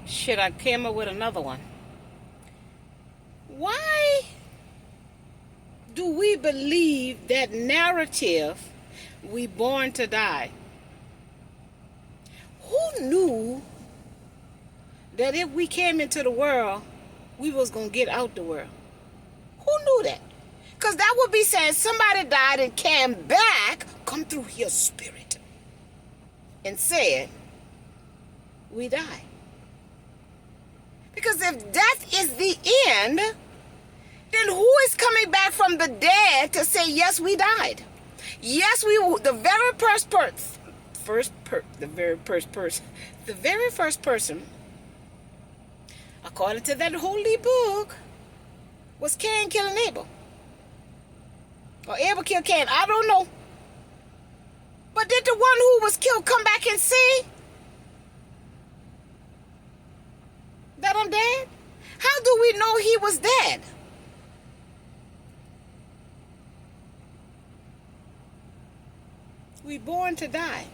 Shit, I came up with another one. Why do we believe that narrative, we born to die? Who knew that if we came into the world, we was going to get out the world? Who knew that? Because that would be saying somebody died and came back, come through your spirit, and said, we die. Because if death is the end, then who is coming back from the dead to say, yes, we died? Yes, the very first person, according to that holy book, was Cain killing Abel. Or Abel killed Cain, I don't know. But did the one who was killed come back and say that I'm dead? How do we know he was dead? We born to die.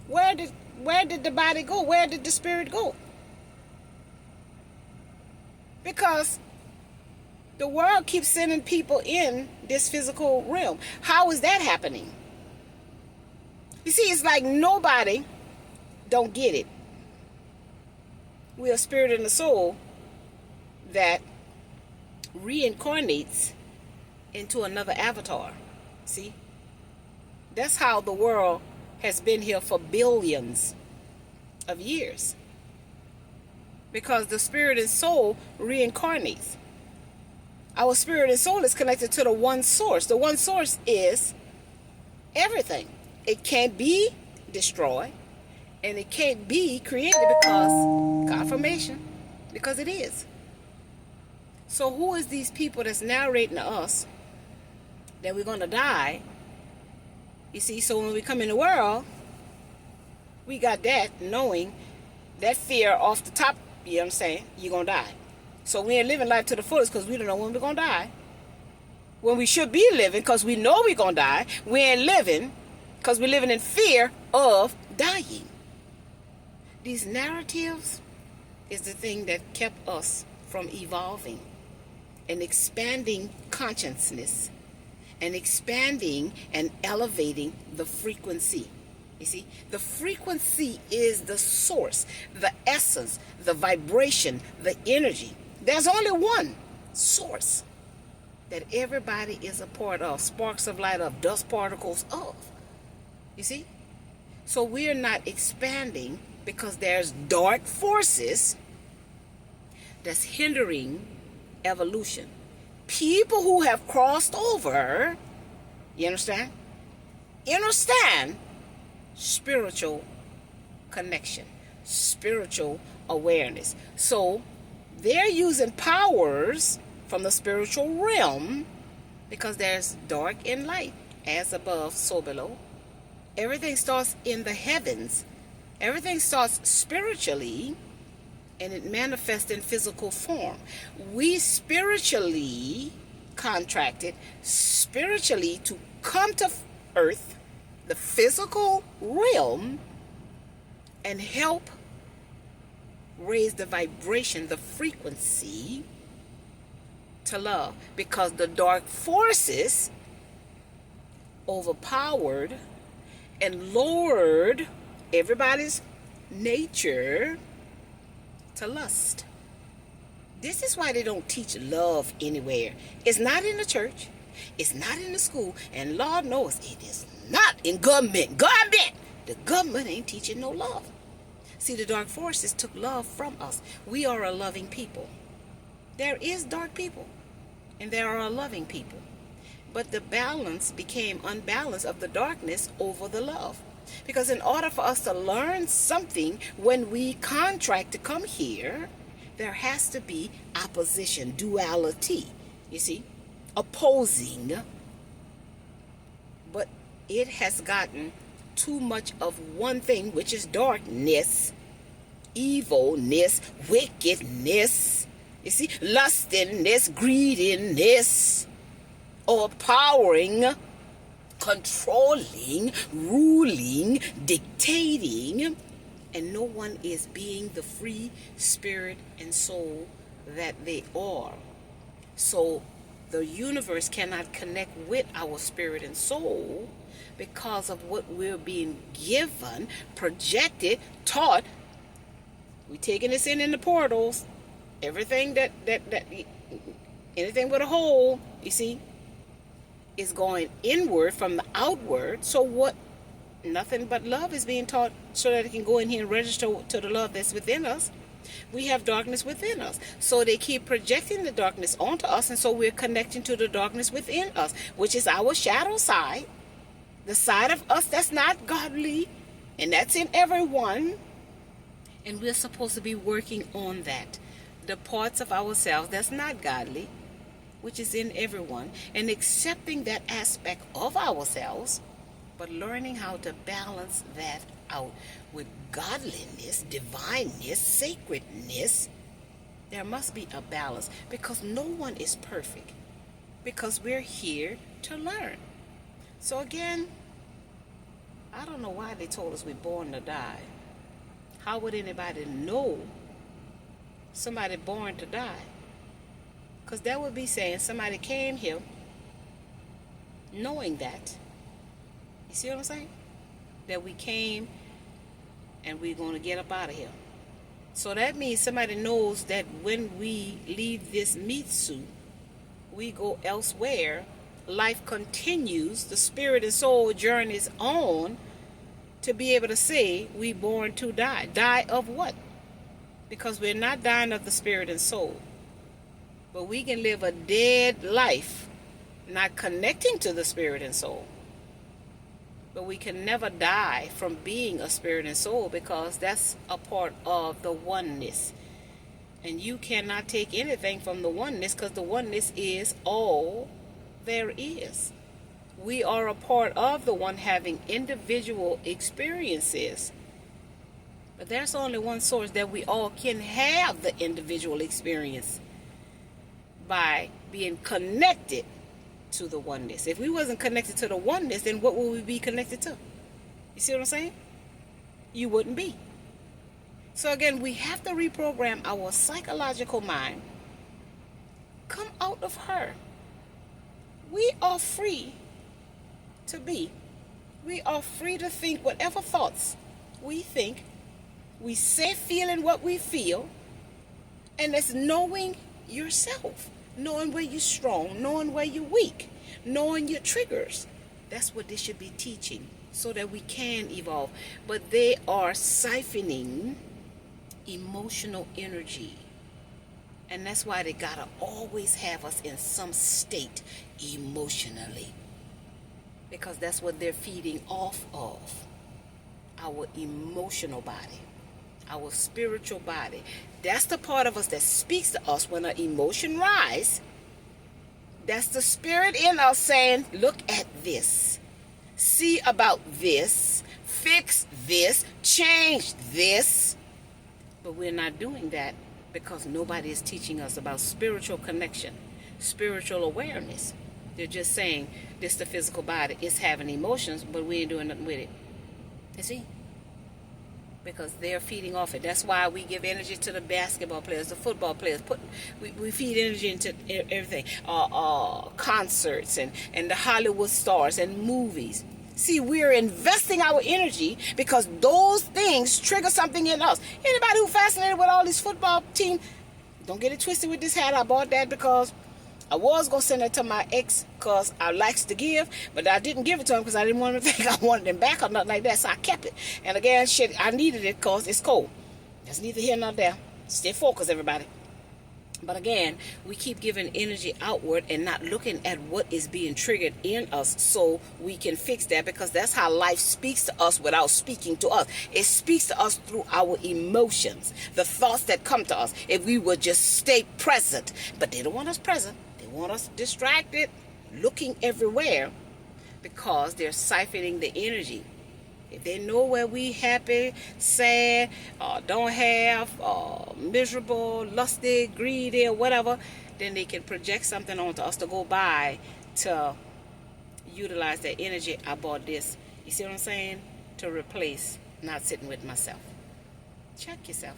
Where did the body go? Where did the spirit go? Because the world keeps sending people in this physical realm. How is that happening? You see, it's like nobody don't get it. We are a spirit and a soul that reincarnates into another avatar. See? That's how the world has been here for billions of years. Because the spirit and soul reincarnates. Our spirit and soul is connected to the one source. The one source is everything. It can't be destroyed. And it can't be created because, confirmation, because it is. So who is these people that's narrating to us that we're going to die? You see, so when we come in the world, we got that knowing, that fear off the top, you know what I'm saying, you're going to die. So we ain't living life to the fullest because we don't know when we're going to die. When we should be living because we know we're going to die, we ain't living because we're living in fear of dying. These narratives is the thing that kept us from evolving and expanding consciousness and expanding and elevating the frequency. You see, the frequency is the source, the essence, the vibration, the energy. There's only one source that everybody is a part of, sparks of light of, dust particles of. You see? So we're not expanding because there's dark forces that's hindering evolution. People who have crossed over, you understand? Understand spiritual connection, spiritual awareness. So they're using powers from the spiritual realm because there's dark and light, as above, so below. Everything starts in the heavens. Everything starts spiritually, and it manifests in physical form. We spiritually contracted, spiritually to come to earth, the physical realm, and help raise the vibration, the frequency to love. Because the dark forces overpowered and lowered everybody's nature to lust. This is why they don't teach love anywhere. It's not in the church. It's not in the school. And Lord knows it is not in government. The government ain't teaching no love. See, the dark forces took love from us. We are a loving people. There is dark people. And there are loving people. But the balance became unbalanced of the darkness over the love. Because in order for us to learn something, when we contract to come here, there has to be opposition, duality. You see, opposing. But it has gotten too much of one thing, which is darkness, evilness, wickedness. You see, lustiness, greediness, overpowering, controlling, ruling, dictating, and no one is being the free spirit and soul that they are. So the universe cannot connect with our spirit and soul because of what we're being given, projected, taught. We taking this in the portals. Everything that anything with a hole, you see, is going inward from the outward. So what? Nothing but love is being taught so that it can go in here and register to the love that's within us. We have darkness within us. So they keep projecting the darkness onto us, and so we're connecting to the darkness within us, which is our shadow side, the side of us that's not godly, and that's in everyone. And we're supposed to be working on that. The parts of ourselves that's not godly, which is in everyone, and accepting that aspect of ourselves, but learning how to balance that out with godliness, divineness, sacredness. There must be a balance because no one is perfect, because we're here to learn. So again, I don't know why they told us we're born to die. How would anybody know somebody born to die? Because that would be saying somebody came here knowing that. You see what I'm saying? That we came and we're going to get up out of here. So that means somebody knows that when we leave this meat suit, we go elsewhere. Life continues. The spirit and soul journeys on to be able to say we born to die. Die of what? Because we're not dying of the spirit and soul. But we can live a dead life, not connecting to the spirit and soul. But we can never die from being a spirit and soul because that's a part of the oneness. And you cannot take anything from the oneness because the oneness is all there is. We are a part of the one having individual experiences. But there's only one source that we all can have the individual experience, by being connected to the oneness. If we wasn't connected to the oneness, then what would we be connected to? You see what I'm saying? You wouldn't be. So again, we have to reprogram our psychological mind. Come out of her. We are free to be. We are free to think whatever thoughts we think. We say feeling what we feel. And it's knowing yourself. Knowing where you're strong, knowing where you're weak, knowing your triggers. That's what they should be teaching so that we can evolve. But they are siphoning emotional energy. And that's why they gotta always have us in some state emotionally. Because that's what they're feeding off of. Our emotional body. Our spiritual body. That's the part of us that speaks to us when an emotion rises. That's the spirit in us saying, look at this. See about this. Fix this. Change this. But we're not doing that because nobody is teaching us about spiritual connection, spiritual awareness. They're just saying this the physical body is having emotions, but we ain't doing nothing with it. You see? Because they're feeding off it. That's why we give energy to the basketball players, the football players. We feed energy into everything. Concerts and the Hollywood stars and movies. See, we're investing our energy because those things trigger something in us. Anybody who fascinated with all these football teams, don't get it twisted with this hat. I bought that because I was going to send it to my ex because I likes to give, but I didn't give it to him because I didn't want him to think I wanted him back or nothing like that, so I kept it. And again, shit, I needed it because it's cold. That's neither here nor there. Stay focused, everybody. But again, we keep giving energy outward and not looking at what is being triggered in us so we can fix that, because that's how life speaks to us without speaking to us. It speaks to us through our emotions, the thoughts that come to us, if we would just stay present. But they don't want us present. They want us distracted, looking everywhere, because they're siphoning the energy. If they know where we happy, sad, don't have, miserable, lusty, greedy, or whatever, then they can project something onto us to go by to utilize that energy. I bought this. You see what I'm saying? To replace not sitting with myself. Check yourself.